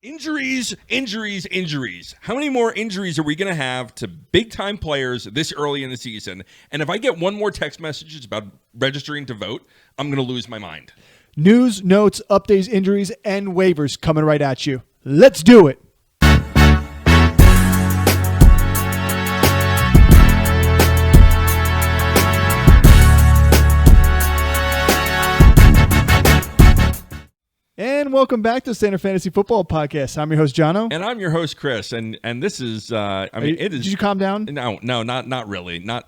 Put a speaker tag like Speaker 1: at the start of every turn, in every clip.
Speaker 1: Injuries, injuries, injuries. How many more injuries are we going to have to big-time players this early in the season? And if I get one more text message about registering to vote, I'm going to lose my mind.
Speaker 2: News, notes, updates, injuries, and waivers coming right at you. Let's do it. And welcome back to Standard Fantasy Football Podcast. I'm your host, Jono.
Speaker 1: And I'm your host, Chris. And this is, it is.
Speaker 2: Did you calm down?
Speaker 1: No, not really. Not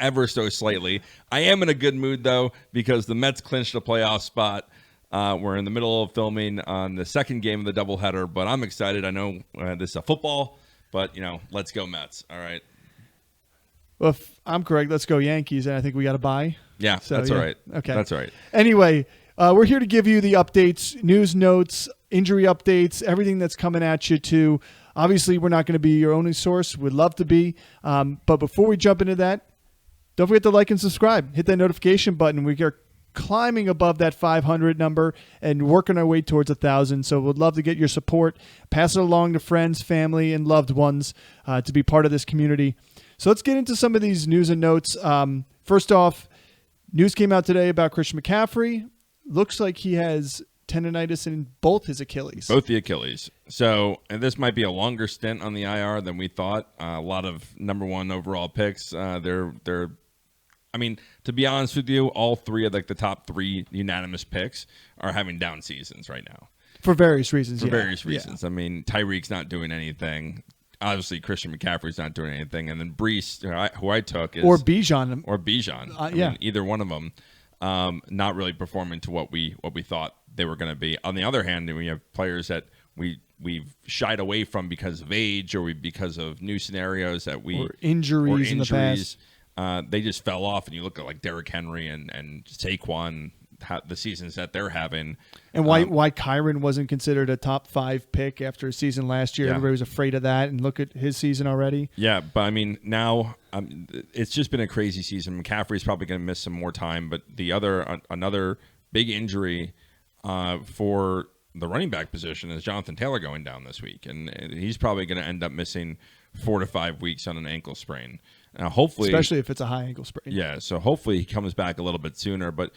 Speaker 1: ever so slightly. I am in a good mood, though, because the Mets clinched a playoff spot. We're in the middle of filming on the second game of the doubleheader, but I'm excited. I know this is a football, but, let's go Mets. All right.
Speaker 2: Well, if I'm correct, let's go Yankees, and I think we got a bye.
Speaker 1: Yeah, that's all right.
Speaker 2: Okay.
Speaker 1: That's all right.
Speaker 2: Anyway, we're here to give you the updates, news, notes, injury updates, everything that's coming at you, too. Obviously, we're not going to be your only source. We'd love to be. But before we jump into that, don't forget to like and subscribe. Hit that notification button. We are climbing above that 500 number and working our way towards 1,000. So we'd love to get your support. Pass it along to friends, family, and loved ones to be part of this community. So let's get into some of these news and notes. First off, news came out today about Christian McCaffrey. Looks like he has tendonitis in both his Achilles.
Speaker 1: Both the Achilles. So, and this might be a longer stint on the IR than we thought. A lot of number one overall picks. To be honest with you, all three of the top three unanimous picks are having down seasons right now.
Speaker 2: For various reasons.
Speaker 1: For various reasons. Yeah. I mean, Tyreek's not doing anything. Obviously, Christian McCaffrey's not doing anything. And then Brees, who I took, is...
Speaker 2: Or Bijan.
Speaker 1: I mean, either one of them. Not really performing to what we thought they were going to be. On the other hand, we have players that we've shied away from because of age or because of new scenarios that
Speaker 2: or injuries in the past.
Speaker 1: They just fell off, and you look at like Derrick Henry and Saquon, the seasons that they're having.
Speaker 2: And why Kyron wasn't considered a top 5 pick after his season last year. Yeah. Everybody was afraid of that, and look at his season already.
Speaker 1: Yeah, but I mean, now it's just been a crazy season. McCaffrey's probably going to miss some more time, but another big injury for the running back position is Jonathan Taylor going down this week, and he's probably going to end up missing 4 to 5 weeks on an ankle sprain. Now, hopefully,
Speaker 2: especially if it's a high ankle sprain.
Speaker 1: Yeah, so hopefully he comes back a little bit sooner, but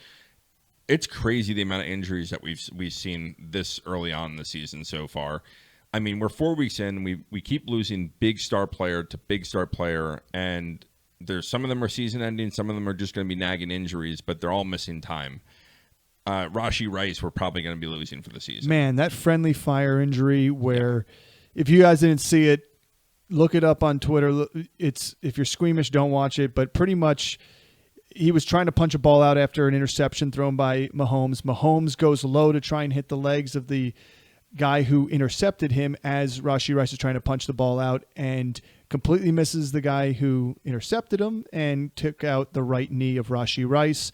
Speaker 1: it's crazy the amount of injuries that we've seen this early on in the season so far. I mean, we're 4 weeks in. We keep losing big star player to big star player, and there's some of them are season ending, some of them are just going to be nagging injuries, but they're all missing time. Rashee Rice, we're probably going to be losing for the season.
Speaker 2: Man, that friendly fire injury where if you guys didn't see it, look it up on Twitter. It's if you're squeamish, don't watch it, but pretty much he was trying to punch a ball out after an interception thrown by Mahomes. Mahomes goes low to try and hit the legs of the guy who intercepted him as Rashee Rice is trying to punch the ball out and completely misses the guy who intercepted him and took out the right knee of Rashee Rice.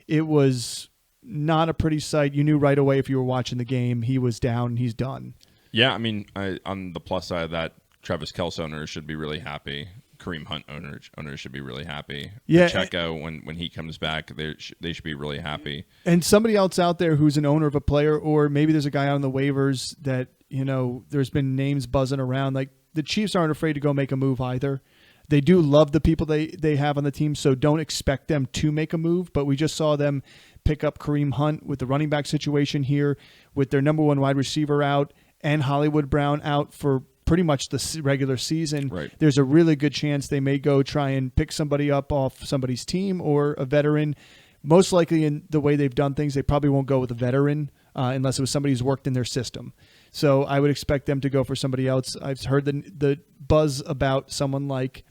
Speaker 2: It was not a pretty sight. You knew right away if you were watching the game, he was down, he's done.
Speaker 1: Yeah, I mean, on the plus side of that, Travis Kelce owners should be really happy. Kareem Hunt owners should be really happy.
Speaker 2: Yeah,
Speaker 1: Pacheco, when he comes back, they should be really happy.
Speaker 2: And somebody else out there who's an owner of a player, or maybe there's a guy on the waivers that, there's been names buzzing around. Like the Chiefs aren't afraid to go make a move either. They do love the people they have on the team, so don't expect them to make a move. But we just saw them pick up Kareem Hunt with the running back situation here, with their number one wide receiver out and Hollywood Brown out for pretty much the regular season.
Speaker 1: Right.
Speaker 2: There's a really good chance they may go try and pick somebody up off somebody's team or a veteran. Most likely in the way they've done things, they probably won't go with a veteran unless it was somebody who's worked in their system. So I would expect them to go for somebody else. I've heard the buzz about someone like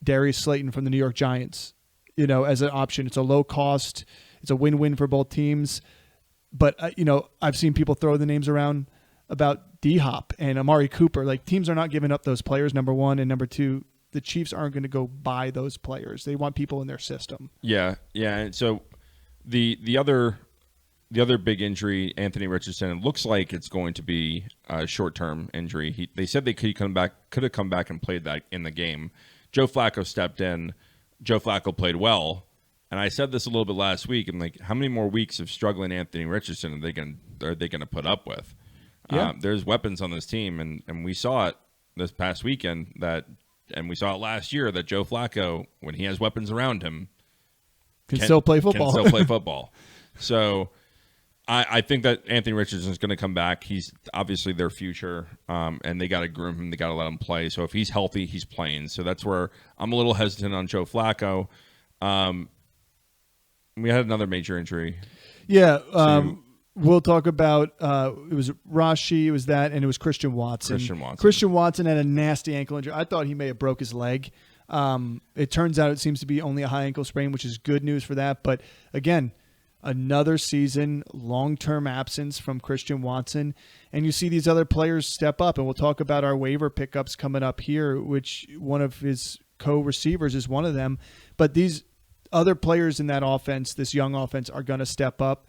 Speaker 2: Darius Slayton from the New York Giants, as an option. It's a low cost. It's a win-win for both teams. But, I've seen people throw the names around about D-Hop and Amari Cooper. Like, teams are not giving up those players, number one. And number two, the Chiefs aren't going to go buy those players. They want people in their system.
Speaker 1: Yeah. And so the other big injury, Anthony Richardson, it looks like it's going to be a short-term injury. They said they could have come back and played that in the game. Joe Flacco stepped in. Joe Flacco played well. And I said this a little bit last week. I'm like, how many more weeks of struggling Anthony Richardson are they going to put up with?
Speaker 2: Yeah.
Speaker 1: There's weapons on this team, and we saw it this past weekend and we saw it last year that Joe Flacco, when he has weapons around him,
Speaker 2: Can still play football.
Speaker 1: Can still play football. So I think that Anthony Richardson is going to come back. He's obviously their future, and they got to groom him. They got to let him play. So if he's healthy, he's playing. So that's where I'm a little hesitant on Joe Flacco. We had another major injury.
Speaker 2: Yeah. We'll talk about it was Rashi, it was that, and it was Christian Watson. Christian Watson had a nasty ankle injury. I thought he may have broke his leg. It turns out it seems to be only a high ankle sprain, which is good news for that. But again, another season, long-term absence from Christian Watson. And you see these other players step up, and we'll talk about our waiver pickups coming up here, which one of his co-receivers is one of them. But these other players in that offense, this young offense, are going to step up.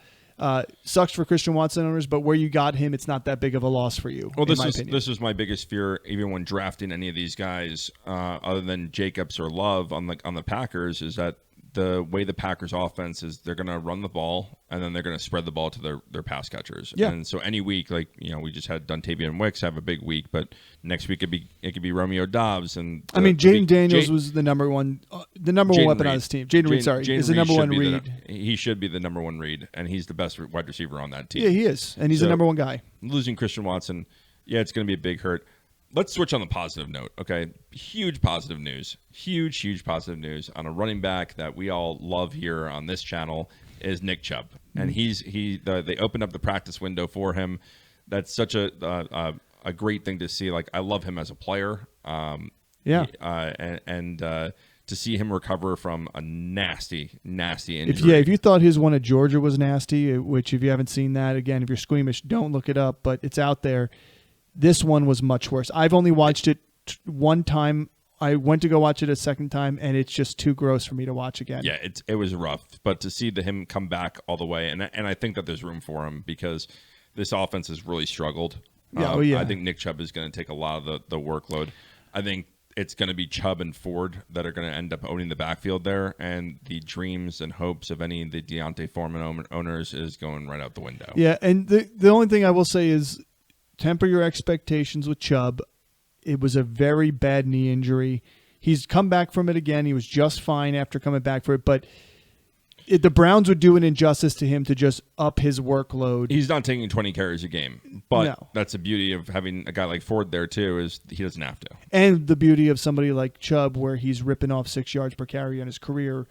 Speaker 2: Sucks for Christian Watson owners, but where you got him, it's not that big of a loss for you.
Speaker 1: Well, this is my biggest fear, even when drafting any of these guys, other than Jacobs or Love on the Packers, is that the way the Packers offense is, they're going to run the ball and then they're going to spread the ball to their pass catchers.
Speaker 2: Yeah.
Speaker 1: And so any week, like, we just had Dontavian Wicks have a big week, but next week it could be Romeo Dobbs. And
Speaker 2: Jaden Daniels was the number one weapon on this team. Jaden Reed, is the number one read.
Speaker 1: He should be the number one read, and he's the best wide receiver on that team.
Speaker 2: Yeah, he is, and he's the number one guy.
Speaker 1: Losing Christian Watson, it's going to be a big hurt. Let's switch on the positive note, okay? Huge positive news on a running back that we all love here on this channel is Nick Chubb, and they opened up the practice window for him. That's such a great thing to see. Like, I love him as a player. And to see him recover from a nasty injury.
Speaker 2: If you thought his one at Georgia was nasty, which if you haven't seen that, again, if you're squeamish, don't look it up, but it's out there. This one was much worse. I've only watched it one time. I went to go watch it a second time, and it's just too gross for me to watch again.
Speaker 1: Yeah, it was rough. But to see him come back all the way, and I think that there's room for him because this offense has really struggled. I think Nick Chubb is going to take a lot of the workload. I think it's going to be Chubb and Ford that are going to end up owning the backfield there, and the dreams and hopes of any of the Deontay Foreman owners is going right out the window.
Speaker 2: Yeah, and the only thing I will say is, temper your expectations with Chubb. It was a very bad knee injury. He's come back from it again. He was just fine after coming back for it, but the Browns would do an injustice to him to just up his workload.
Speaker 1: He's not taking 20 carries a game, but that's the beauty of having a guy like Ford there too, is he doesn't have to.
Speaker 2: And the beauty of somebody like Chubb, where he's ripping off 6 yards per carry in his career,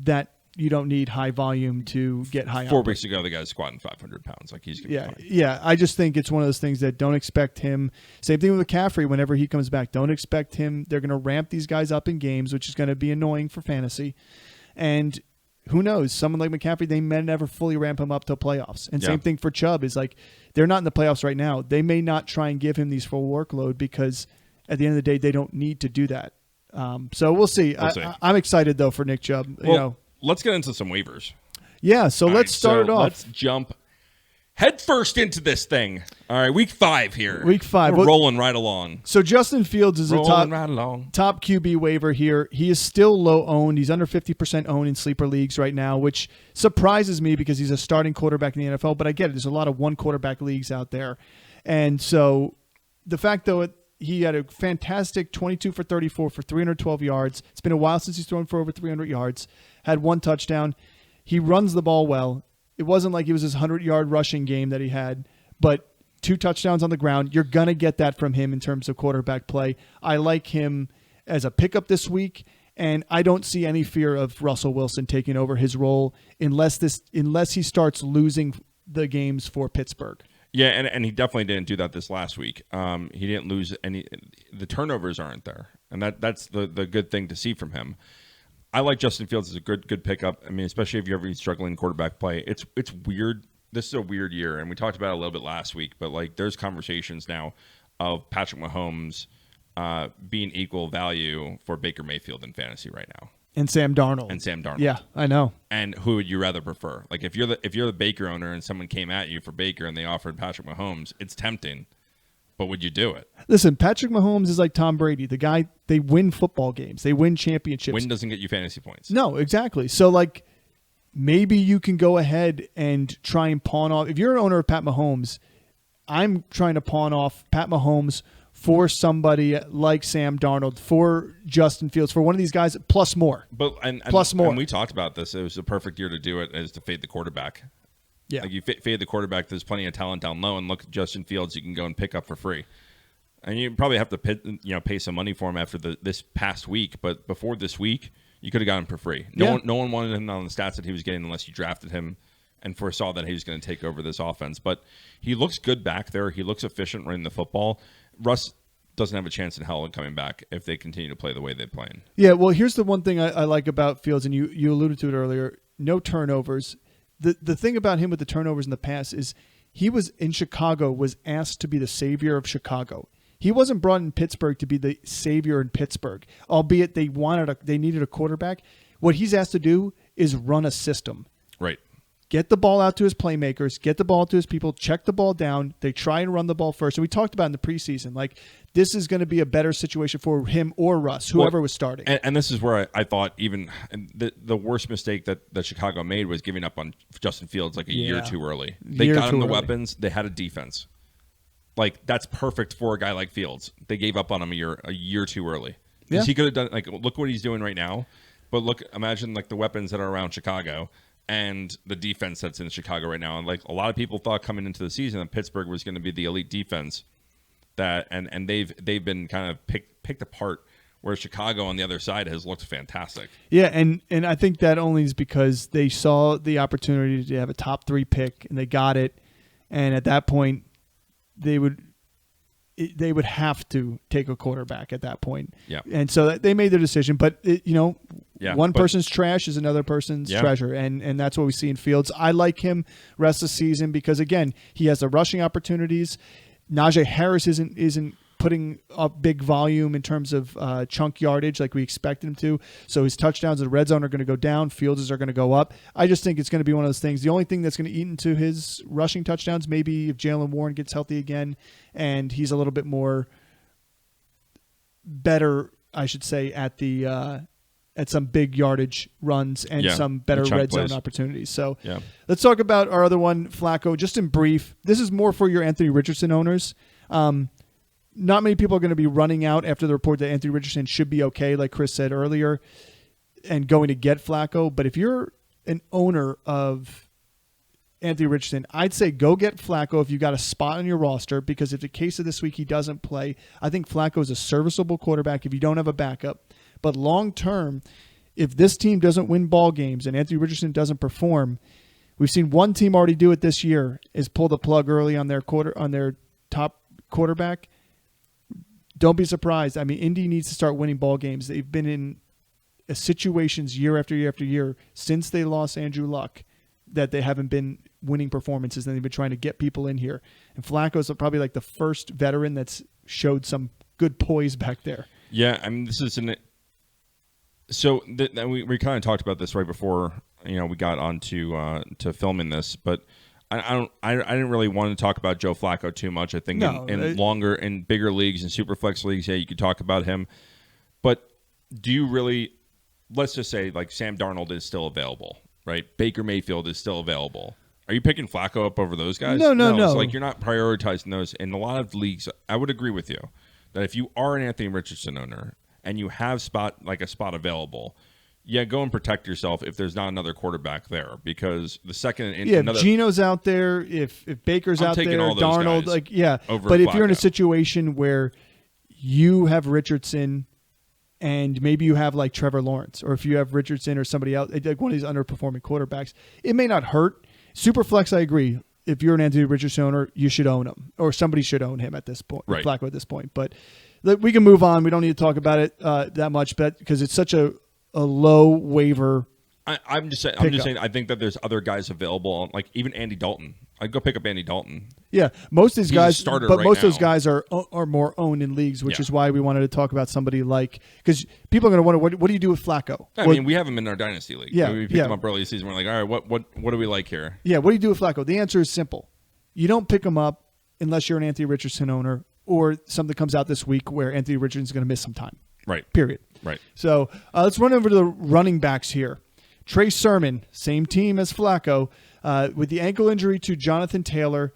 Speaker 2: that you don't need high volume to get high.
Speaker 1: 4 weeks ago, the guy's squatting 500 pounds. Like, he's going to be fine.
Speaker 2: Yeah. I just think it's one of those things that don't expect him. Same thing with McCaffrey. Whenever he comes back, don't expect him. They're going to ramp these guys up in games, which is going to be annoying for fantasy. And who knows? Someone like McCaffrey, they may never fully ramp him up to playoffs. And same thing for Chubb. Is like, they're not in the playoffs right now. They may not try and give him these full workload because at the end of the day, they don't need to do that. So we'll see. I'm excited though for Nick Chubb.
Speaker 1: Let's get into some waivers.
Speaker 2: Yeah, so let's start it off.
Speaker 1: Let's jump head first into this thing. All right, week 5 here.
Speaker 2: Week 5.
Speaker 1: We're rolling right along.
Speaker 2: So Justin Fields is top QB waiver here. He is still low owned. He's under 50% owned in sleeper leagues right now, which surprises me because he's a starting quarterback in the NFL. But I get it. There's a lot of one quarterback leagues out there. And so the fact, though, he had a fantastic 22 for 34 for 312 yards. It's been a while since he's thrown for over 300 yards. Had 1 touchdown. He runs the ball well. It wasn't like it was his 100-yard rushing game that he had, but 2 touchdowns on the ground. You're going to get that from him in terms of quarterback play. I like him as a pickup this week, and I don't see any fear of Russell Wilson taking over his role unless he starts losing the games for Pittsburgh.
Speaker 1: Yeah, and he definitely didn't do that this last week. He didn't lose any. The turnovers aren't there, and that's the good thing to see from him. I like Justin Fields as a good pickup. I mean, especially if you're ever struggling quarterback play. It's weird. This is a weird year, and we talked about it a little bit last week. But like, there's conversations now of Patrick Mahomes being equal value for Baker Mayfield in fantasy right now,
Speaker 2: and Sam Darnold. Yeah, I know.
Speaker 1: And who would you rather prefer? Like, if you're the Baker owner and someone came at you for Baker and they offered Patrick Mahomes, it's tempting. But would you do it?
Speaker 2: Listen, Patrick Mahomes is like Tom Brady. The guy, they win football games. They win championships.
Speaker 1: Win doesn't get you fantasy points.
Speaker 2: No, exactly. So, like, maybe you can go ahead and try and pawn off. If you're an owner of Pat Mahomes, I'm trying to pawn off Pat Mahomes for somebody like Sam Darnold, for Justin Fields, for one of these guys, plus more.
Speaker 1: Plus more. And we talked about this. It was the perfect year to do it, is to fade the quarterback.
Speaker 2: Yeah.
Speaker 1: Like you fade the quarterback, there's plenty of talent down low, and look at Justin Fields, you can go and pick up for free. And you probably have to pay some money for him after this past week, but before this week, you could have got him for free. No one wanted him on the stats that he was getting unless you drafted him and foresaw that he was going to take over this offense. But he looks good back there. He looks efficient running the football. Russ doesn't have a chance in hell in coming back if they continue to play the way they're playing.
Speaker 2: Yeah, well, here's the one thing I like about Fields, and you alluded to it earlier, no turnovers. The thing about him with the turnovers in the past is he was in Chicago, was asked to be the savior of Chicago. He wasn't brought in Pittsburgh to be the savior in Pittsburgh, albeit they needed a quarterback. What he's asked to do is run a system.
Speaker 1: Right.
Speaker 2: Get the ball out to his playmakers, get the ball to his people, check the ball down. They try and run the ball first. And we talked about in the preseason, like this is going to be a better situation for him or Russ, whoever was starting.
Speaker 1: And this is where I thought even the worst mistake that Chicago made was giving up on Justin Fields like a year too early. They got him the weapons. They had a defense. Like, that's perfect for a guy like Fields. They gave up on him a year too early. Yeah. He could have done, like, look what he's doing right now. But imagine, like, the weapons that are around Chicago and the defense that's in Chicago right now. And, like, a lot of people thought coming into the season that Pittsburgh was going to be the elite defense. And they've been kind of picked apart, whereas Chicago on the other side has looked fantastic.
Speaker 2: Yeah, and I think that only is because they saw the opportunity to have a top 3 pick, and they got it. And at that point, they would have to take a quarterback at that point.
Speaker 1: Yeah.
Speaker 2: And so they made their decision. But, one person's trash is another person's treasure. And that's what we see in Fields. I like him rest of the season because, again, he has the rushing opportunities. Najee Harris isn't putting up big volume in terms of chunk yardage like we expected him to. So his touchdowns in the red zone are going to go down. Fields are going to go up. I just think it's going to be one of those things. The only thing that's going to eat into his rushing touchdowns, maybe if Jalen Warren gets healthy again and he's a little bit more better, I should say, at the at some big yardage runs and some better red zone opportunities. So let's talk about our other one, Flacco, just in brief. This is more for your Anthony Richardson owners. Not many people are going to be running out after the report that Anthony Richardson should be okay, like Chris said earlier, and going to get Flacco. But if you're an owner of Anthony Richardson, I'd say go get Flacco if you got a spot on your roster, because if the case of this week he doesn't play, I think Flacco is a serviceable quarterback if you don't have a backup. But long term, if this team doesn't win ball games and Anthony Richardson doesn't perform, we've seen one team already do it this year, is pull the plug early on their top quarterback. Don't be surprised. I mean, Indy needs to start winning ball games. They've been in situations year after year after year since they lost Andrew Luck that they haven't been winning performances, and they've been trying to get people in here. And Flacco's probably like the first veteran that's showed some good poise back there.
Speaker 1: Yeah, I mean, this is so we kind of talked about this right before we got on to filming this, but I didn't really want to talk about Joe Flacco too much. I think in longer and bigger leagues and super flex leagues, you could talk about him. But do you really? Let's just say like Sam Darnold is still available, right? Baker Mayfield is still available. Are you picking Flacco up over those guys?
Speaker 2: No.
Speaker 1: It's like you're not prioritizing those. In a lot of leagues, I would agree with you that if you are an Anthony Richardson owner and you have a spot available, go and protect yourself if there's not another quarterback there, because the second
Speaker 2: if Geno's out there, if Baker's out there, Darnold, but if you're in a situation where you have Richardson and maybe you have like Trevor Lawrence, or if you have Richardson or somebody else, like one of these underperforming quarterbacks, it may not hurt. Superflex, I agree. If you're an Anthony Richardson owner, you should own him, or somebody should own him at this point,
Speaker 1: right.
Speaker 2: Flacco at this point. But we can move on. We don't need to talk about it that much, but because it's such a low waiver.
Speaker 1: I'm just saying. I think that there's other guys available, like even Andy Dalton. I'd go pick up Andy Dalton.
Speaker 2: Yeah, most of these guys,
Speaker 1: but
Speaker 2: most of those guys are more owned in leagues, which is why we wanted to talk about somebody like, because people are going to wonder what do you do with Flacco?
Speaker 1: I mean, we have him in our dynasty league. Yeah, we picked him up early this season. We're like, all right, what do we like here?
Speaker 2: Yeah, what do you do with Flacco? The answer is simple. You don't pick him up unless you're an Anthony Richardson owner, or something comes out this week where Anthony Richardson's going to miss some time.
Speaker 1: Right.
Speaker 2: Period.
Speaker 1: Right.
Speaker 2: So let's run over to the running backs here. Trey Sermon, same team as Flacco, with the ankle injury to Jonathan Taylor.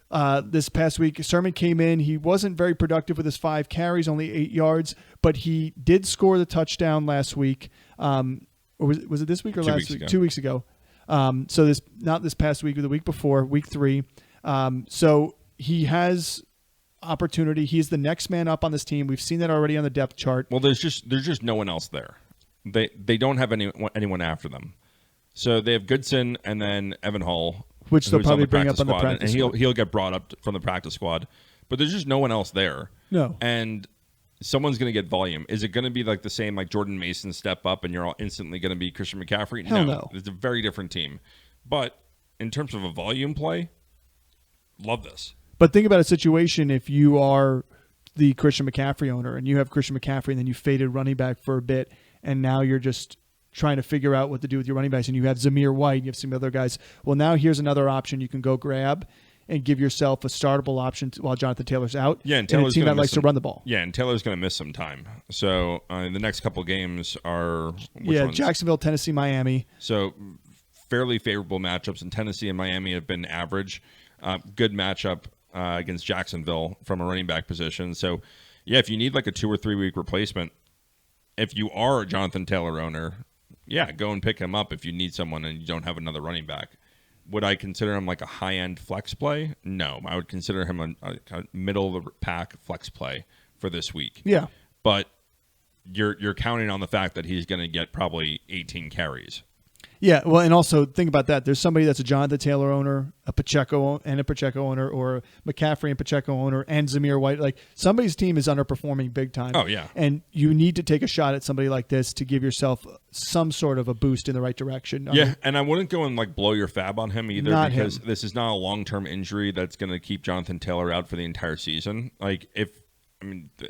Speaker 2: this past week. Sermon came in. He wasn't very productive with his 5 carries, only 8 yards, but he did score the touchdown last week. Or was it this week or last week? 2 weeks ago. So this not this past week, or the week before, week 3. So he has opportunity. He's the next man up on this team. We've seen that already on the depth chart.
Speaker 1: Well, there's just no one else there. They don't have anyone after them. So they have Goodson and then Evan Hall,
Speaker 2: which they'll probably bring up on the
Speaker 1: squad,
Speaker 2: practice
Speaker 1: and
Speaker 2: squad.
Speaker 1: he'll get brought up from the practice squad. But there's just no one else there.
Speaker 2: No.
Speaker 1: And someone's going to get volume. Is it going to be like the same, like Jordan Mason step up and you're all instantly going to be Christian McCaffrey?
Speaker 2: Hell no.
Speaker 1: It's a very different team. But in terms of a volume play, love this.
Speaker 2: But think about a situation if you are the Christian McCaffrey owner and you have Christian McCaffrey and then you faded running back for a bit and now you're just trying to figure out what to do with your running backs and you have Zamir White and you have some other guys. Well, now here's another option you can go grab and give yourself a startable option while Jonathan Taylor's out.
Speaker 1: Yeah, and Taylor's
Speaker 2: a team that likes to run the ball.
Speaker 1: Yeah, and Taylor's going to miss some time. So the next couple games are which ones?
Speaker 2: Jacksonville, Tennessee, Miami.
Speaker 1: So fairly favorable matchups, and Tennessee and Miami have been average. Good matchup against Jacksonville from a running back position. So, yeah, if you need like a 2 or 3 week replacement, if you are a Jonathan Taylor owner, yeah, go and pick him up if you need someone and you don't have another running back. Would I consider him like a high-end flex play? No. I would consider him a middle-of-the-pack flex play for this week.
Speaker 2: Yeah.
Speaker 1: But you're counting on the fact that he's going to get probably 18 carries.
Speaker 2: Yeah, well, and also think about that. There's somebody that's a Jonathan Taylor owner, a Pacheco owner, or a McCaffrey and Pacheco owner, and Zamir White. Like somebody's team is underperforming big time.
Speaker 1: Oh yeah,
Speaker 2: and you need to take a shot at somebody like this to give yourself some sort of a boost in the right direction.
Speaker 1: Yeah, and I wouldn't go and like blow your fab on him either because
Speaker 2: him.
Speaker 1: This is not a long-term injury that's going to keep Jonathan Taylor out for the entire season. Like it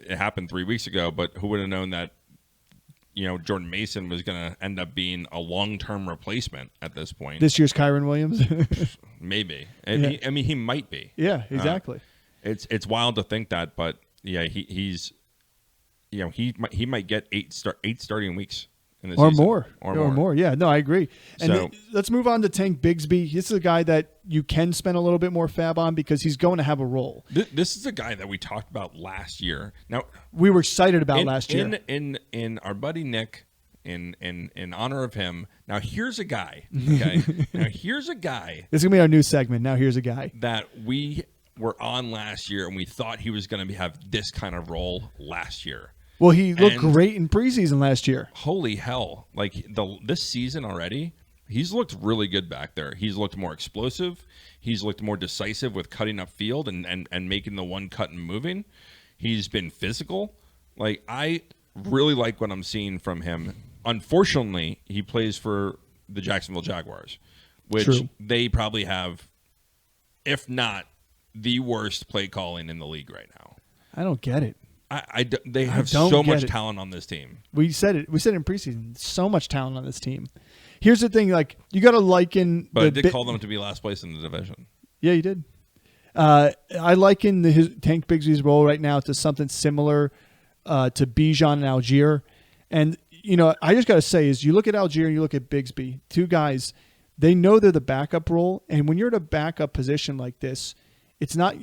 Speaker 1: happened 3 weeks ago, but who would have known that? Jordan Mason was going to end up being a long-term replacement at this point.
Speaker 2: This year's Kyron Williams?
Speaker 1: Maybe.
Speaker 2: Yeah.
Speaker 1: He might be.
Speaker 2: Yeah, exactly.
Speaker 1: It's wild to think that, but yeah, he might get eight starting weeks in the season.
Speaker 2: Or more. Yeah, no, I agree. And let's move on to Tank Bigsby. This is a guy that you can spend a little bit more fab on because he's going to have a role.
Speaker 1: This is a guy that we talked about last year. Now
Speaker 2: we were excited about last year.
Speaker 1: In our buddy Nick, in honor of him. Now here's a guy. Okay. This
Speaker 2: is gonna be our new segment. Now here's a guy
Speaker 1: that we were on last year, and we thought he was going to have this kind of role last year.
Speaker 2: Well, he looked great in preseason last year.
Speaker 1: Holy hell. Like, this season already, he's looked really good back there. He's looked more explosive. He's looked more decisive with cutting up field and making the one cut and moving. He's been physical. Like, I really like what I'm seeing from him. Unfortunately, he plays for the Jacksonville Jaguars, which
Speaker 2: True.
Speaker 1: They probably have, if not, the worst play calling in the league right now.
Speaker 2: I don't get it.
Speaker 1: They have so much talent on this team.
Speaker 2: We said it. We said it in preseason. So much talent on this team. Here's the thing: like you got to liken.
Speaker 1: But I did call them to be last place in the division.
Speaker 2: Yeah, you did. I liken Tank Bigsby's role right now to something similar to Bijan and Algier. And I just got to say is you look at Algier and you look at Bigsby, two guys. They know they're the backup role, and when you're in a backup position like this, it's not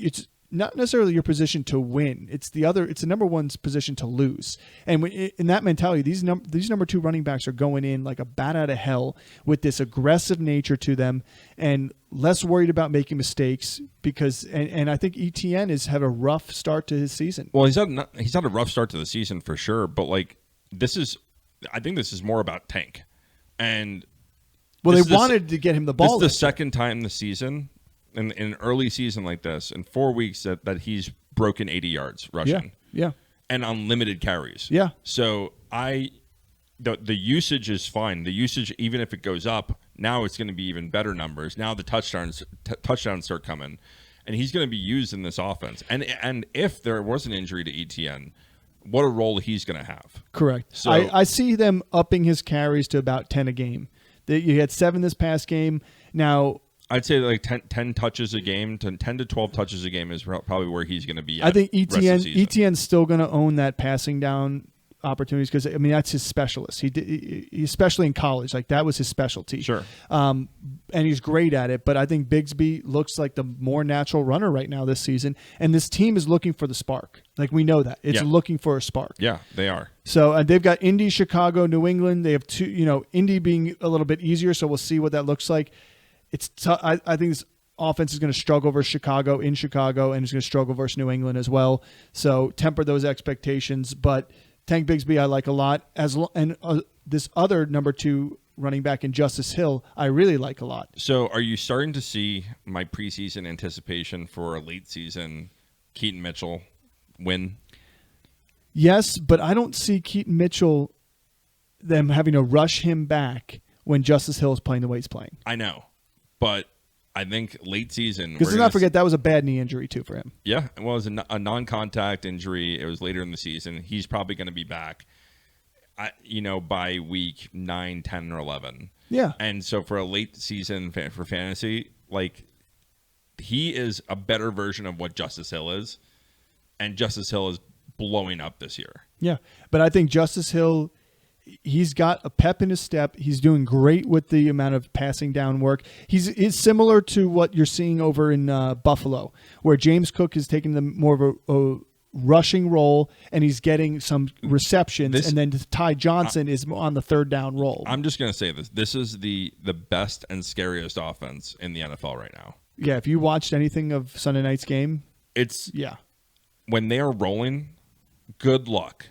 Speaker 2: necessarily your position to win. It's the number one's position to lose. And in that mentality, these number 2 running backs are going in like a bat out of hell with this aggressive nature to them and less worried about making mistakes because and I think ETN has had a rough start to his season.
Speaker 1: Well, he's had a rough start to the season for sure, but like I think this is more about Tank. And
Speaker 2: well, they wanted to get him the ball.
Speaker 1: This is the second time this season in an early season like this, in 4 weeks, that he's broken 80 yards rushing.
Speaker 2: Yeah.
Speaker 1: And unlimited carries.
Speaker 2: Yeah.
Speaker 1: So the usage is fine. The usage, even if it goes up, now it's going to be even better numbers. Now the touchdowns start coming. And he's going to be used in this offense. And if there was an injury to ETN, what a role he's going to have.
Speaker 2: Correct. So I see them upping his carries to about 10 a game. You had 7 this past game. Now,
Speaker 1: I'd say like 10 touches a game, 10 to 12 touches a game is probably where he's going to be at.
Speaker 2: I think ETN's still going to own that passing down opportunities because I mean that's his specialist. He especially in college, like that was his specialty.
Speaker 1: Sure.
Speaker 2: And he's great at it. But I think Bigsby looks like the more natural runner right now this season, and this team is looking for the spark. Like we know that it's looking for a spark.
Speaker 1: Yeah, they are.
Speaker 2: So they've got Indy, Chicago, New England. They have two. Indy being a little bit easier, so we'll see what that looks like. It's I think this offense is going to struggle versus Chicago in Chicago, and it's going to struggle versus New England as well. So temper those expectations. But Tank Bigsby I like a lot. This other number 2 running back in Justice Hill I really like a lot.
Speaker 1: So are you starting to see my preseason anticipation for a late season Keaton Mitchell win?
Speaker 2: Yes, but I don't see Keaton Mitchell them having to rush him back when Justice Hill is playing the way he's playing.
Speaker 1: I know, but I think late season.
Speaker 2: Because let's not forget that was a bad knee injury too for him.
Speaker 1: Yeah, well, it was a non-contact injury. It was later in the season. He's probably going to be back, by week 9, 10, or 11.
Speaker 2: Yeah.
Speaker 1: And so for a late season for fantasy, like he is a better version of what Justice Hill is, and Justice Hill is blowing up this year.
Speaker 2: Yeah, but I think Justice Hill, he's got a pep in his step. He's doing great with the amount of passing down work. He's similar to what you're seeing over in Buffalo, where James Cook is taking the more of a rushing role, and he's getting some receptions, and then Ty Johnson is on the third down role.
Speaker 1: I'm just going to say this. This is the best and scariest offense in the NFL right now.
Speaker 2: Yeah, if you watched anything of Sunday night's game,
Speaker 1: when they are rolling, good luck.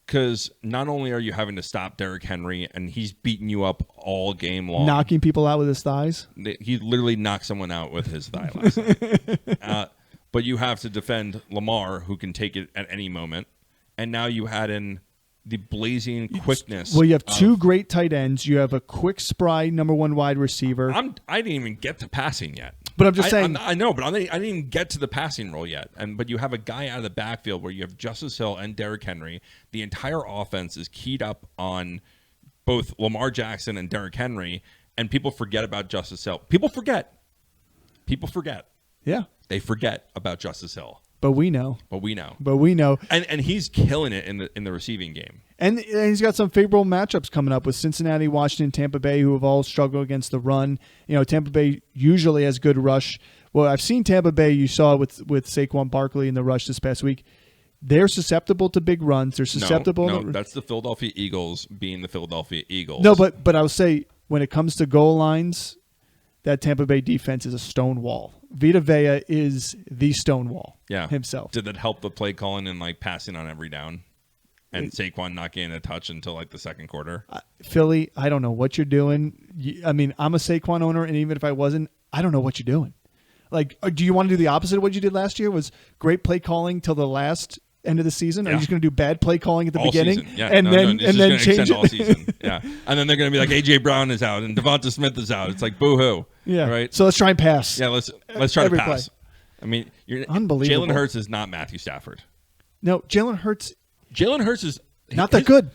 Speaker 1: Because not only are you having to stop Derrick Henry, and he's beating you up all game long.
Speaker 2: Knocking people out with his thighs.
Speaker 1: He literally knocked someone out with his thigh last night. But you have to defend Lamar, who can take it at any moment. And now you add in the blazing quickness.
Speaker 2: Well, you have two great tight ends. You have a quick, spry number 1 wide receiver.
Speaker 1: I didn't even get to passing yet.
Speaker 2: But I'm just saying.
Speaker 1: I know, but I didn't even get to the passing role yet. But you have a guy out of the backfield where you have Justice Hill and Derrick Henry. The entire offense is keyed up on both Lamar Jackson and Derrick Henry, and people forget about Justice Hill. People forget.
Speaker 2: Yeah.
Speaker 1: They forget about Justice Hill.
Speaker 2: But we know.
Speaker 1: And he's killing it in the receiving game.
Speaker 2: And he's got some favorable matchups coming up with Cincinnati, Washington, Tampa Bay, who have all struggled against the run. Tampa Bay usually has good rush. Well, I've seen Tampa Bay. You saw it with Saquon Barkley in the rush this past week. They're susceptible to big runs. They're susceptible.
Speaker 1: No, that's the Philadelphia Eagles being the Philadelphia Eagles.
Speaker 2: No, but I would say when it comes to goal lines, that Tampa Bay defense is a stone wall. Vita Vea is the stone wall himself.
Speaker 1: Did that help the play calling and passing on every down? And Saquon not getting a touch until the second quarter?
Speaker 2: Philly, I don't know what you're doing. I mean, I'm a Saquon owner, and even if I wasn't, I don't know what you're doing. Do you want to do the opposite of what you did last year? Was great play calling till the last end of the season? Are you just going to do bad play calling at the beginning?
Speaker 1: Season. Yeah.
Speaker 2: And then change it?
Speaker 1: All season. Yeah. And then they're going to be like, A.J. Brown is out and Devonta Smith is out. It's like, boo-hoo.
Speaker 2: Yeah.
Speaker 1: Right?
Speaker 2: So let's try and pass.
Speaker 1: Yeah, let's try to pass. Play. I mean,
Speaker 2: unbelievable.
Speaker 1: Jalen Hurts is not Matthew Stafford.
Speaker 2: No, Jalen Hurts
Speaker 1: is
Speaker 2: not that good.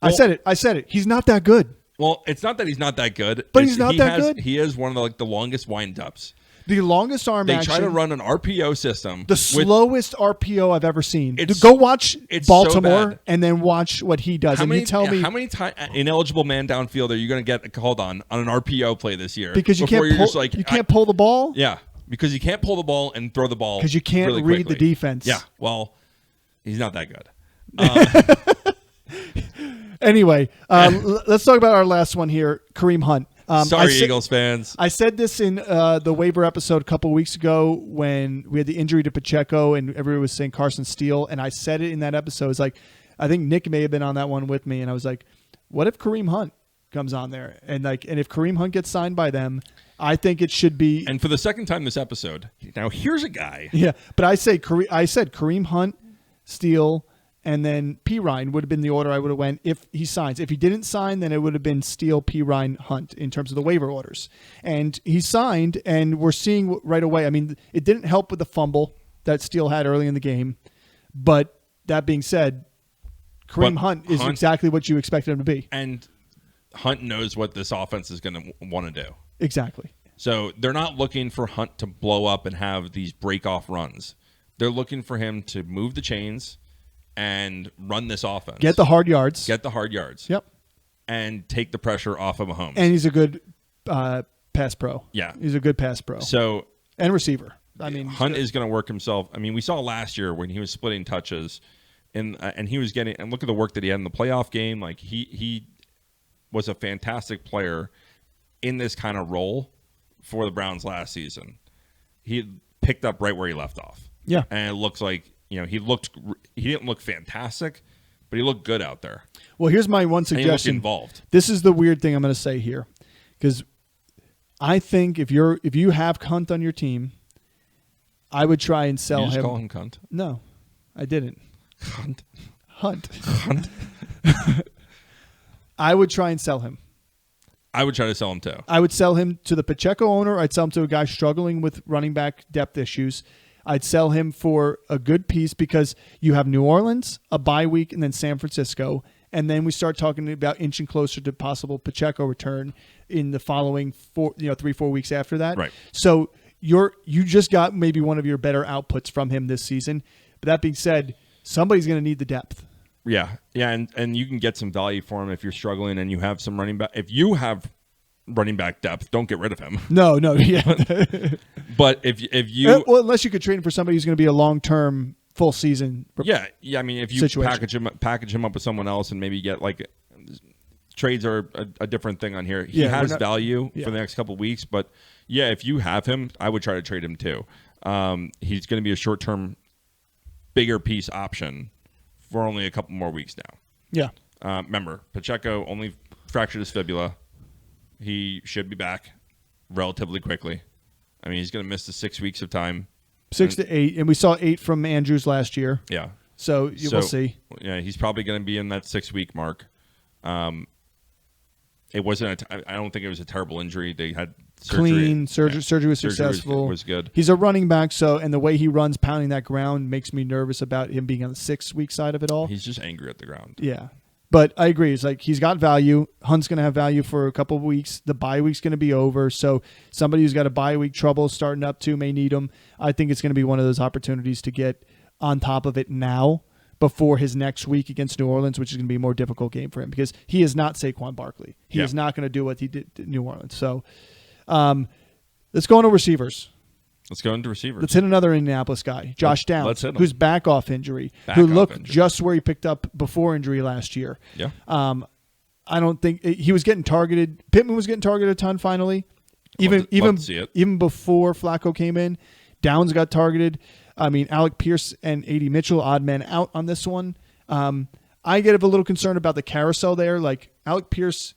Speaker 2: Well, I said it. He's not that good.
Speaker 1: Well, it's not that he's not that good.
Speaker 2: But he's not that good.
Speaker 1: He is one of the longest wind-ups.
Speaker 2: The longest arm action.
Speaker 1: They try to run an RPO system.
Speaker 2: The slowest RPO I've ever seen.
Speaker 1: Go
Speaker 2: watch Baltimore
Speaker 1: so
Speaker 2: and then watch what he does. You tell me
Speaker 1: how many ineligible man downfield are you going to get called on an RPO play this year?
Speaker 2: Because you can't pull the ball.
Speaker 1: Yeah, because you can't pull the ball and throw the ball.
Speaker 2: Because you can't
Speaker 1: really
Speaker 2: read
Speaker 1: quickly.
Speaker 2: the defense.
Speaker 1: Yeah, well, he's not that good.
Speaker 2: Anyway, let's talk about our last one here, Kareem Hunt.
Speaker 1: Sorry, Eagles fans.
Speaker 2: I said this in the waiver episode a couple weeks ago when we had the injury to Pacheco and everyone was saying Carson Steele, and I said it in that episode. It's like, I think Nick may have been on that one with me, and I was like, what if Kareem Hunt comes on there? And if Kareem Hunt gets signed by them, I think it should be.
Speaker 1: And for the second time this episode, now here's a guy.
Speaker 2: Yeah, but I said Kareem Hunt, Steele, and then Pirine would have been the order I would have went if he signs. If he didn't sign, then it would have been Steele, Pirine, Hunt in terms of the waiver orders. And he signed, and we're seeing right away. I mean, it didn't help with the fumble that Steele had early in the game. But that being said, Kareem Hunt is exactly what you expected him to be.
Speaker 1: And Hunt knows what this offense is going to want to do.
Speaker 2: Exactly.
Speaker 1: So they're not looking for Hunt to blow up and have these break-off runs. They're looking for him to move the chains and run this offense.
Speaker 2: Get the hard yards.
Speaker 1: Yep. And take the pressure off of Mahomes.
Speaker 2: And he's a good pass pro.
Speaker 1: Yeah.
Speaker 2: He's a good pass pro.
Speaker 1: So
Speaker 2: and receiver. I mean,
Speaker 1: Hunt is going to work himself. I mean, we saw last year when he was splitting touches, and he was getting. And look at the work that he had in the playoff game. Like he was a fantastic player in this kind of role for the Browns last season. He picked up right where he left off.
Speaker 2: Yeah,
Speaker 1: and it looks like he didn't look fantastic, but he looked good out there.
Speaker 2: Well, here's my one suggestion.
Speaker 1: And he looked involved.
Speaker 2: This is the weird thing I'm going to say here, because I think if you have Hunt on your team, I would try and sell
Speaker 1: you just
Speaker 2: him.
Speaker 1: Call him cunt?
Speaker 2: No, I didn't. Hunt. I would try and sell him.
Speaker 1: I would try to sell him too.
Speaker 2: I would sell him to the Pacheco owner. I'd sell him to a guy struggling with running back depth issues. I'd sell him for a good piece because you have New Orleans, a bye week, and then San Francisco. And then we start talking about inching closer to possible Pacheco return in the following 3-4 weeks after that.
Speaker 1: Right.
Speaker 2: So you just got maybe one of your better outputs from him this season. But that being said, somebody's going to need the depth.
Speaker 1: Yeah, and you can get some value for him if you're struggling and you have some running back. If you have running back depth, don't get rid of him.
Speaker 2: No, yeah.
Speaker 1: But if you
Speaker 2: unless you could trade him for somebody who's going to be a long-term, full season.
Speaker 1: Yeah. I mean, if you package him up with someone else and maybe get like trades are a different thing on here. He has value for the next couple of weeks, but yeah, if you have him, I would try to trade him too. He's going to be a short-term, bigger piece option for only a couple more weeks now.
Speaker 2: Yeah.
Speaker 1: Remember, Pacheco only fractured his fibula. He should be back relatively quickly. I mean, he's going to miss the 6 weeks of time.
Speaker 2: 6 to 8, and we saw 8 from Andrews last year.
Speaker 1: Yeah.
Speaker 2: So we'll see.
Speaker 1: Yeah, he's probably going to be in that 6-week mark. It wasn't. I don't think it was a terrible injury. They had surgery.
Speaker 2: Clean surgery. Surgery was successful.
Speaker 1: Was good.
Speaker 2: He's a running back, and the way he runs, pounding that ground, makes me nervous about him being on the 6-week side of it all.
Speaker 1: He's just angry at the ground.
Speaker 2: Yeah. But I agree. It's like he's got value. Hunt's going to have value for a couple of weeks. The bye week's going to be over. So somebody who's got a bye week trouble starting up to may need him. I think it's going to be one of those opportunities to get on top of it now before his next week against New Orleans, which is going to be a more difficult game for him because he is not Saquon Barkley. He is not going to do what he did in New Orleans. So let's go into receivers.
Speaker 1: Let's go into receivers.
Speaker 2: Let's hit another Indianapolis guy, Josh Downs, who's back off injury, who looked just where he picked up before injury last year.
Speaker 1: Yeah.
Speaker 2: I don't think he was getting targeted. Pittman was getting targeted a ton finally. Even before Flacco came in, Downs got targeted. I mean, Alec Pierce and A.D. Mitchell, odd men out on this one. I get a little concerned about the carousel there. Like, Alec Pierce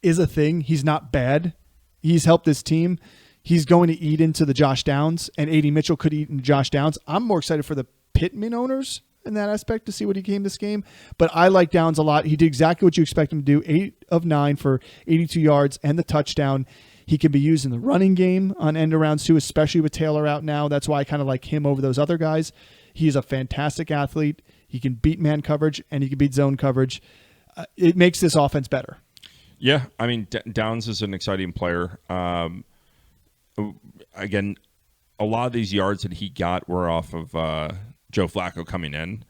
Speaker 2: is a thing. He's not bad. He's helped this team. He's going to eat into the Josh Downs, and A.D. Mitchell could eat into Josh Downs. I'm more excited for the Pittman owners in that aspect to see what he came this game. But I like Downs a lot. He did exactly what you expect him to do, 8 of 9 for 82 yards and the touchdown. He can be used in the running game on end arounds too, especially with Taylor out now. That's why I kind of like him over those other guys. He's a fantastic athlete. He can beat man coverage, and he can beat zone coverage. It makes this offense better.
Speaker 1: Yeah, I mean, Downs is an exciting player. Again, a lot of these yards that he got were off of Joe Flacco coming in.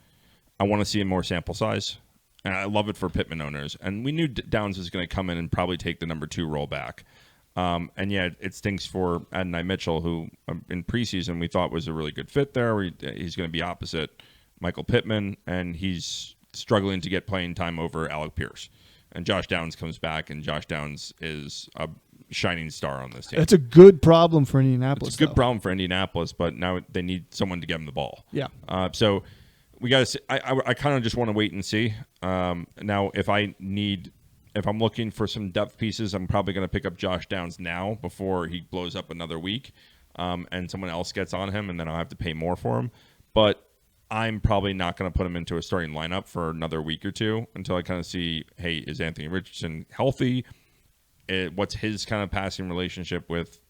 Speaker 1: I want to see a more sample size, and I love it for Pittman owners. And we knew Downs was going to come in and probably take the number 2 role back. And yeah, it stinks for Adonai Mitchell, who in preseason we thought was a really good fit there. He's going to be opposite Michael Pittman, and he's struggling to get playing time over Alec Pierce. And Josh Downs comes back, and Josh Downs is a shining star on this team.
Speaker 2: That's a good problem for Indianapolis.
Speaker 1: It's a good problem for Indianapolis, but now they need someone to get him the ball.
Speaker 2: Yeah.
Speaker 1: So we got to. I kind of just want to wait and see. Now, if I'm looking for some depth pieces, I'm probably going to pick up Josh Downs now before he blows up another week, and someone else gets on him, and then I'll have to pay more for him. But I'm probably not going to put him into a starting lineup for another week or two until I kind of see, hey, is Anthony Richardson healthy? What's his kind of passing relationship with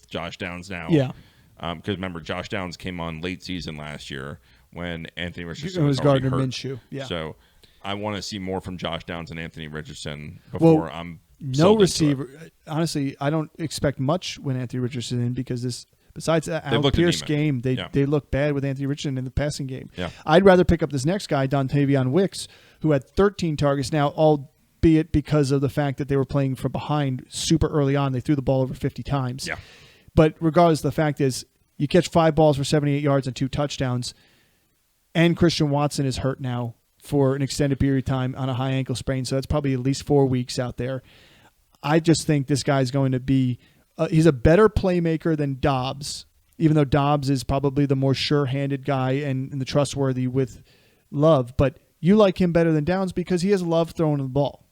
Speaker 1: Josh Downs now?
Speaker 2: Yeah.
Speaker 1: Because remember, Josh Downs came on late season last year when Anthony Richardson
Speaker 2: was
Speaker 1: already
Speaker 2: Gardner
Speaker 1: hurt.
Speaker 2: Minshew. Yeah.
Speaker 1: So I want to see more from Josh Downs and Anthony Richardson before I'm
Speaker 2: no receiver. Honestly, I don't expect much when Anthony Richardson in because this Besides that Al
Speaker 1: looked
Speaker 2: Pierce
Speaker 1: anemic.
Speaker 2: game, they look bad with Anthony Richardson in the passing game.
Speaker 1: Yeah.
Speaker 2: I'd rather pick up this next guy, Dontavion Wicks, who had 13 targets. Now, albeit because of the fact that they were playing from behind super early on, they threw the ball over 50 times.
Speaker 1: Yeah.
Speaker 2: But regardless, the fact is, you catch 5 balls for 78 yards and 2 touchdowns, and Christian Watson is hurt now for an extended period of time on a high ankle sprain, so that's probably at least 4 weeks out there. I just think this guy's going to be he's a better playmaker than Dobbs, even though Dobbs is probably the more sure-handed guy and the trustworthy with Love. But you like him better than Downs because he has Love throwing the ball.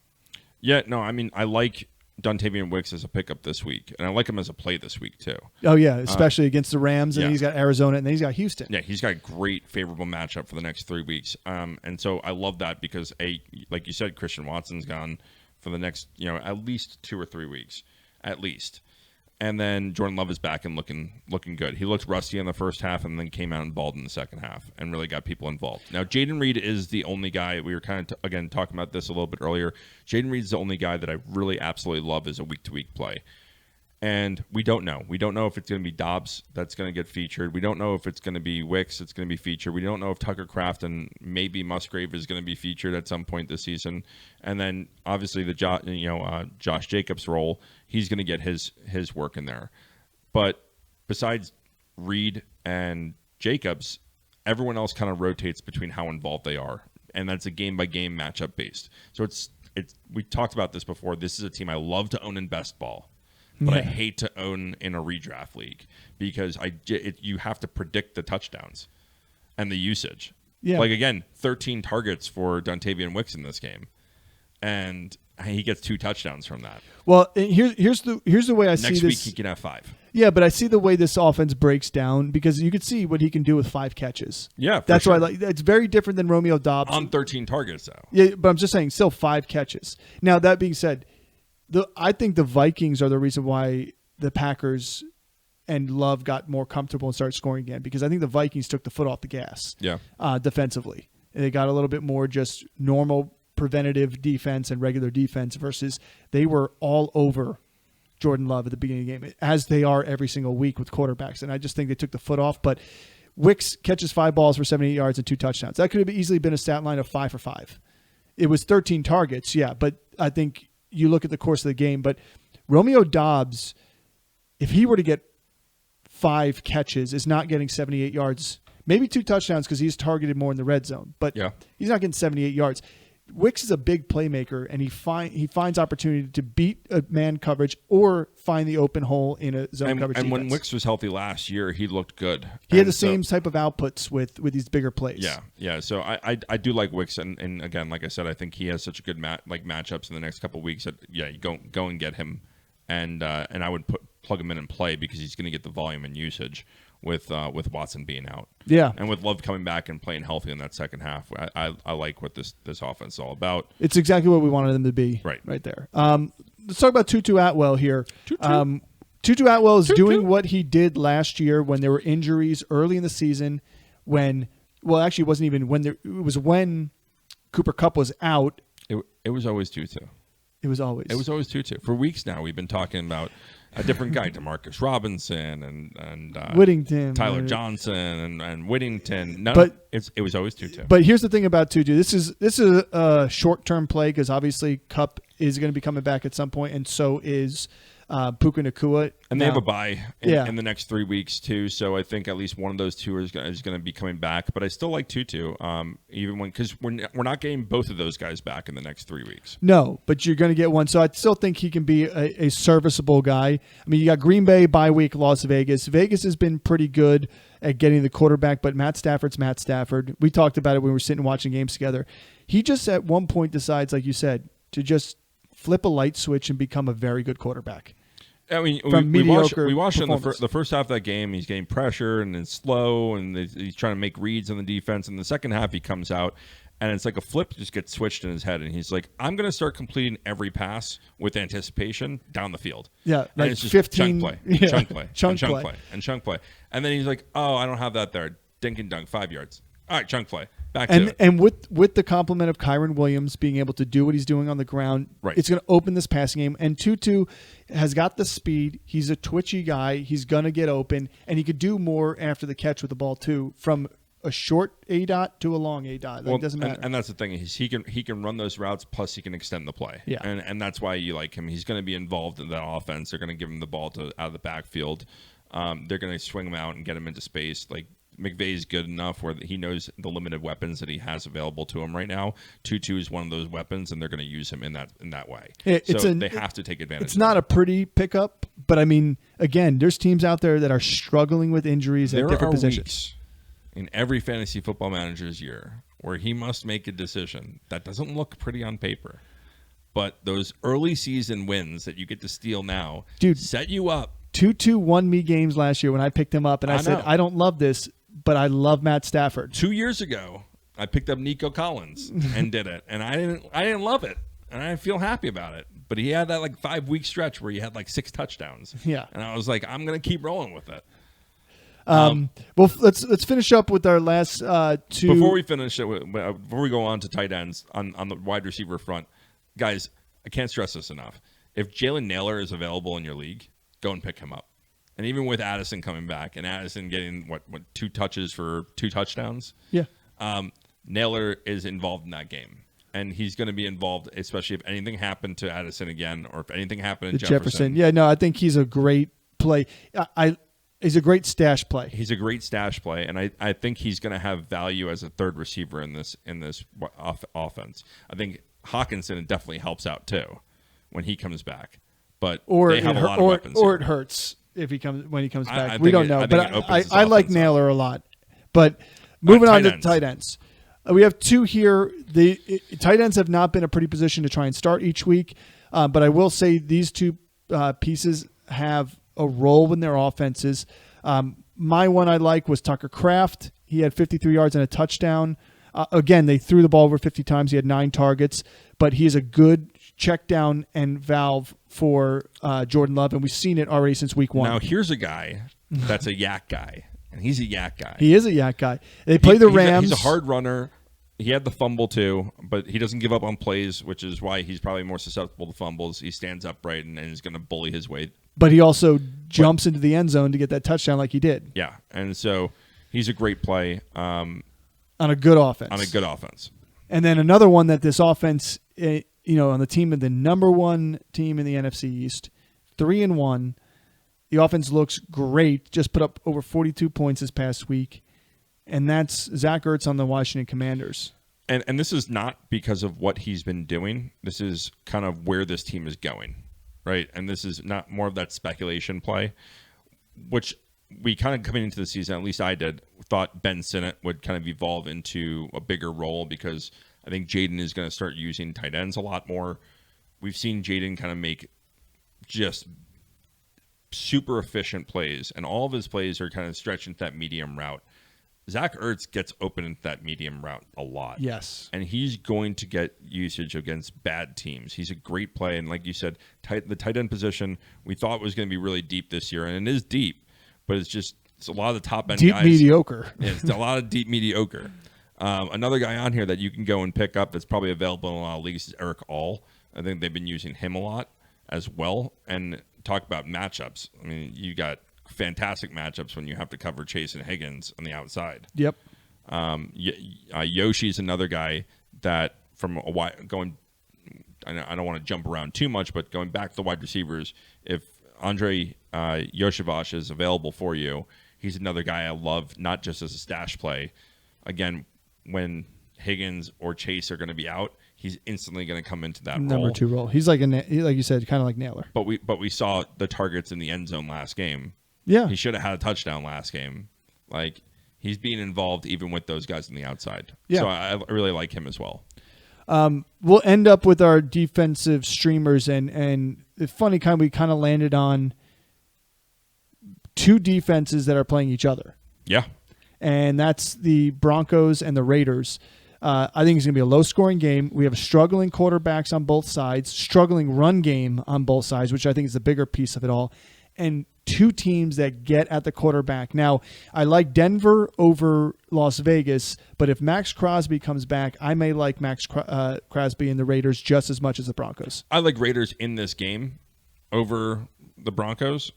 Speaker 1: Yeah, no, I mean, I like Dontavion Wicks as a pickup this week, and I like him as a play this week too.
Speaker 2: Oh, yeah, especially against the Rams, and
Speaker 1: yeah.
Speaker 2: then he's got Arizona, and then he's got Houston.
Speaker 1: Yeah, he's got a great favorable matchup for the next 3 weeks. And so I love that because, like you said, Christian Watson's gone for the next, at least 2 or 3 weeks, at least. And then Jordan Love is back and looking good. He looked rusty in the first half and then came out and balled in the second half and really got people involved. Now, Jaden Reed is the only guy. We were kind of, again, talking about this a little bit earlier. Jaden Reed is the only guy that I really absolutely love as a week-to-week play. And we don't know. We don't know if it's going to be Dobbs that's going to get featured. We don't know if it's going to be Wicks that's going to be featured. We don't know if Tucker Kraft and maybe Musgrave is going to be featured at some point this season. And then obviously the Josh Jacobs role, he's going to get his work in there. But besides Reed and Jacobs, everyone else kind of rotates between how involved they are, and that's a game by game matchup based. So it's we talked about this before. This is a team I love to own in best ball. But I hate to own in a redraft league because you have to predict the touchdowns and the usage.
Speaker 2: Yeah.
Speaker 1: Like, again, 13 targets for Dontavion Wicks in this game, and he gets 2 touchdowns from that.
Speaker 2: Well, here's the way I see this.
Speaker 1: Next week he can have 5.
Speaker 2: Yeah, but I see the way this offense breaks down because you could see what he can do with 5 catches.
Speaker 1: Yeah,
Speaker 2: that's
Speaker 1: sure.
Speaker 2: why I like. It's very different than Romeo Dobbs
Speaker 1: on 13 targets, though.
Speaker 2: Yeah, but I'm just saying, still 5 catches. Now that being said, I think the Vikings are the reason why the Packers and Love got more comfortable and started scoring again, because I think the Vikings took the foot off the gas defensively. And they got a little bit more just normal preventative defense and regular defense versus they were all over Jordan Love at the beginning of the game, as they are every single week with quarterbacks. And I just think they took the foot off. But Wicks catches 5 balls for 78 yards and 2 touchdowns. That could have easily been a stat line of 5 for 5. It was 13 targets, yeah, but I think you look at the course of the game, but Romeo Dobbs, if he were to get 5 catches, is not getting 78 yards, maybe 2 touchdowns because he's targeted more in the red zone, but he's not getting 78 yards. Wicks is a big playmaker, and he finds opportunity to beat a man coverage or find the open hole in a zone coverage defense.
Speaker 1: And when Wicks was healthy last year, he looked good.
Speaker 2: He had the same type of outputs with these bigger plays.
Speaker 1: Yeah. So I do like Wicks, and again, like I said, I think he has such a good matchups in the next couple of weeks that you go and get him, and I would plug him in and play because he's going to get the volume and usage with Watson being out.
Speaker 2: Yeah.
Speaker 1: And with Love coming back and playing healthy in that second half. I like what this offense is all about.
Speaker 2: It's exactly what we wanted them to be right there. Let's talk about Tutu Atwell here. Tutu Atwell is doing what he did last year when there were injuries early in the season actually it wasn't even it was when Cooper Kupp was out.
Speaker 1: It was always Tutu.
Speaker 2: It was always
Speaker 1: Tutu. For weeks now, we've been talking about a different guy, Demarcus Robinson and
Speaker 2: Whittington,
Speaker 1: Tyler Johnson and Whittington. No,
Speaker 2: but
Speaker 1: it was always Tutu.
Speaker 2: But here's the thing about Tutu. This is a short-term play because obviously Kupp is going to be coming back at some point, and so is Puka Nacua.
Speaker 1: And they have a bye in the next 3 weeks too, so I think at least one of those two is going to be coming back. But I still like Tutu, because we're not getting both of those guys back in the next 3 weeks.
Speaker 2: No, but you're going to get one. So I still think he can be a serviceable guy. I mean, you got Green Bay bye week, Las Vegas. Vegas has been pretty good at getting the quarterback, but Matt Stafford's Matt Stafford. We talked about it when we were sitting watching games together. He just at one point decides, like you said, to just flip a light switch and become a very good quarterback.
Speaker 1: I mean, we watched in the first half of that game. He's getting pressure and it's slow, and he's trying to make reads on the defense. In the second half, he comes out, and it's like a flip just gets switched in his head, and he's like, "I'm going to start completing every pass with anticipation down the field."
Speaker 2: Yeah,
Speaker 1: and
Speaker 2: like
Speaker 1: it's just
Speaker 2: 15
Speaker 1: chunk play, and then he's like, "Oh, I don't have that there. Dink and dunk, 5 yards. All right, chunk play." back to it.
Speaker 2: And with the complement of Kyron Williams being able to do what he's doing on the ground,
Speaker 1: Right.
Speaker 2: it's going to open this passing game. And Tutu has got the speed. He's a twitchy guy. He's going to get open, and he could do more after the catch with the ball too, from a short A-dot to a long A-dot. It doesn't matter.
Speaker 1: And that's the thing. He can run those routes, plus he can extend the play.
Speaker 2: Yeah.
Speaker 1: And that's why you like him. He's going to be involved in that offense. They're going to give him the ball out of the backfield. They're going to swing him out and get him into space. Like, McVay's good enough where he knows the limited weapons that he has available to him right now. Tutu is one of those weapons, and they're going to use him in that way. They have to take advantage.
Speaker 2: It's not a pretty pickup, but I mean, again, there's teams out there that are struggling with injuries at different positions.
Speaker 1: Weeks in every fantasy football manager's year where he must make a decision that doesn't look pretty on paper, but those early season wins that you get to steal now,
Speaker 2: dude,
Speaker 1: set you up.
Speaker 2: Tutu won me games last year when I picked him up, and I said, I don't love this, but I love Matt Stafford.
Speaker 1: 2 years ago, I picked up Nico Collins and did it, and I didn't love it, and I didn't feel happy about it. But he had that like 5-week stretch where he had like 6 touchdowns.
Speaker 2: Yeah,
Speaker 1: and I was like, I'm gonna keep rolling with it.
Speaker 2: Well, let's finish up with our last two.
Speaker 1: Before we finish it, before we go on to tight ends on the wide receiver front, guys, I can't stress this enough. If Jalen Nailor is available in your league, go and pick him up. And even with Addison coming back and Addison getting what 2 touches for 2 touchdowns,
Speaker 2: yeah,
Speaker 1: Nailor is involved in that game, and he's going to be involved, especially if anything happened to Addison again, or if anything happened to Jefferson.
Speaker 2: Yeah, no, I think he's a great play. He's a great stash play.
Speaker 1: He's a great stash play, and I think he's going to have value as a third receiver in this offense. I think Hawkinson definitely helps out too when he comes back, but they have a lot of weapons.
Speaker 2: Or it hurts if when he comes back. We don't know,
Speaker 1: but
Speaker 2: I like Nailor a lot. But moving on to tight ends. We have 2 here. The tight ends have not been a pretty position to try and start each week, but I will say these 2 pieces have a role in their offenses. My one I like was Tucker Kraft. He had 53 yards and a touchdown. Again, they threw the ball over 50 times. He had 9 targets, but he is a good check down and valve for Jordan Love, and we've seen it already since week 1.
Speaker 1: Now, here's a guy that's a yak guy, and he's a yak guy.
Speaker 2: He is a yak guy. They play the Rams.
Speaker 1: He's a hard runner. He had the fumble too, but he doesn't give up on plays, which is why he's probably more susceptible to fumbles. He stands upright and is going to bully his way.
Speaker 2: But he also jumps into the end zone to get that touchdown like he did.
Speaker 1: Yeah, and so he's a great play.
Speaker 2: On a good offense. And then another one that this offense, on the team of the number 1 team in the NFC East, 3-1. The offense looks great. Just put up over 42 points this past week. And that's Zach Ertz on the Washington Commanders.
Speaker 1: And this is not because of what he's been doing. This is kind of where this team is going, right? And this is not more of that speculation play, which we kind of coming into the season, at least I did, thought Ben Sinnott would kind of evolve into a bigger role because I think Jaden is going to start using tight ends a lot more. We've seen Jaden kind of make just super efficient plays, and all of his plays are kind of stretched into that medium route. Zach Ertz gets open into that medium route a lot.
Speaker 2: Yes.
Speaker 1: And he's going to get usage against bad teams. He's a great play. And like you said, the tight end position, we thought was going to be really deep this year. And it is deep, but it's a lot of the top end
Speaker 2: deep
Speaker 1: guys.
Speaker 2: Mediocre.
Speaker 1: Yeah, it's a lot of deep mediocre. Another guy on here that you can go and pick up that's probably available in a lot of leagues is Eric All. I think they've been using him a lot as well. And talk about matchups. I mean, you got fantastic matchups when you have to cover Chase and Higgins on the outside.
Speaker 2: Yep.
Speaker 1: Yoshi's another guy that from a while going. I don't want to jump around too much, but going back to the wide receivers, if Andre Yoshivach is available for you, he's another guy I love, not just as a stash play. Again, when Higgins or Chase are going to be out, he's instantly going to come into that
Speaker 2: number 2 role. He's like you said, kind of like Nailor.
Speaker 1: But we saw the targets in the end zone last game.
Speaker 2: Yeah,
Speaker 1: he should have had a touchdown last game. Like, he's being involved even with those guys on the outside. Yeah. So I really like him as well.
Speaker 2: We'll end up with our defensive streamers, and it's funny, we kind of landed on 2 defenses that are playing each other.
Speaker 1: Yeah.
Speaker 2: And that's the Broncos and the Raiders. I think it's going to be a low-scoring game. We have struggling quarterbacks on both sides, struggling run game on both sides, which I think is the bigger piece of it all. and two teams that get at the quarterback. Now, I like Denver over Las Vegas, but if Max Crosby comes back, I may like Max Crosby and the Raiders just as much as the Broncos.
Speaker 1: I like Raiders in this game over the Broncos.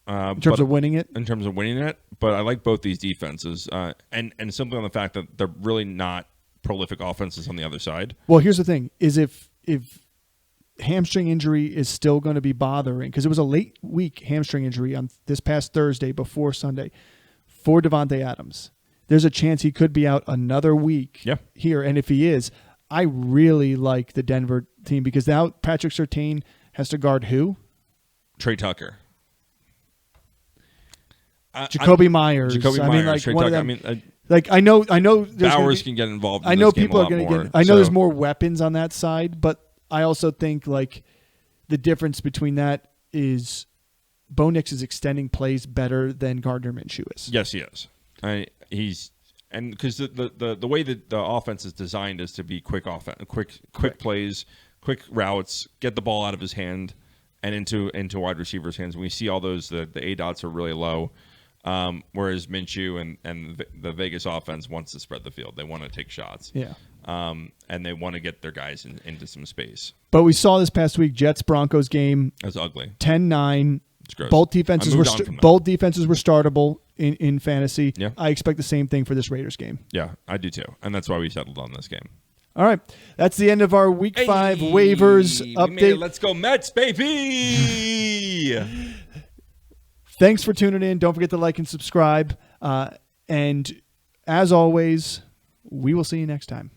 Speaker 2: In terms of winning it?
Speaker 1: In terms of winning it. But I like both these defenses. And simply on the fact that they're really not prolific offenses on the other side.
Speaker 2: Well, here's the thing, is if hamstring injury is still going to be bothering, because it was a late week hamstring injury on this past Thursday before Sunday for Devontae Adams. There's a chance he could be out another week here. And if he is, I really like the Denver team because now Patrick Surtain has to guard who?
Speaker 1: Trey Tucker.
Speaker 2: Jacoby Myers.
Speaker 1: Jacoby
Speaker 2: I
Speaker 1: Myers.
Speaker 2: mean, like
Speaker 1: Trey
Speaker 2: one
Speaker 1: Tucker.
Speaker 2: of them. I know.
Speaker 1: Bowers can get involved. In
Speaker 2: I know
Speaker 1: this game
Speaker 2: people
Speaker 1: a
Speaker 2: are
Speaker 1: lot
Speaker 2: going to
Speaker 1: more,
Speaker 2: get. I know there's more weapons on that side, but I also think like the difference between that is Bo Nix is extending plays better than Gardner Minshew is.
Speaker 1: Yes, he is. Because the way that the offense is designed is to be quick plays, quick routes, get the ball out of his hand and into wide receivers' hands. When we see all those, the A dots are really low. Whereas Minshew and the Vegas offense wants to spread the field. They want to take shots.
Speaker 2: Yeah.
Speaker 1: And they want to get their guys into some space.
Speaker 2: But we saw this past week, Jets-Broncos game.
Speaker 1: That's ugly.
Speaker 2: 10-9.
Speaker 1: It's gross.
Speaker 2: Both defenses were startable in fantasy.
Speaker 1: Yeah.
Speaker 2: I expect the same thing for this Raiders game.
Speaker 1: Yeah, I do too. And that's why we settled on this game.
Speaker 2: All right. That's the end of our Week 5 waivers update.
Speaker 1: Let's go Mets, baby!
Speaker 2: Thanks for tuning in. Don't forget to like and subscribe. And as always, we will see you next time.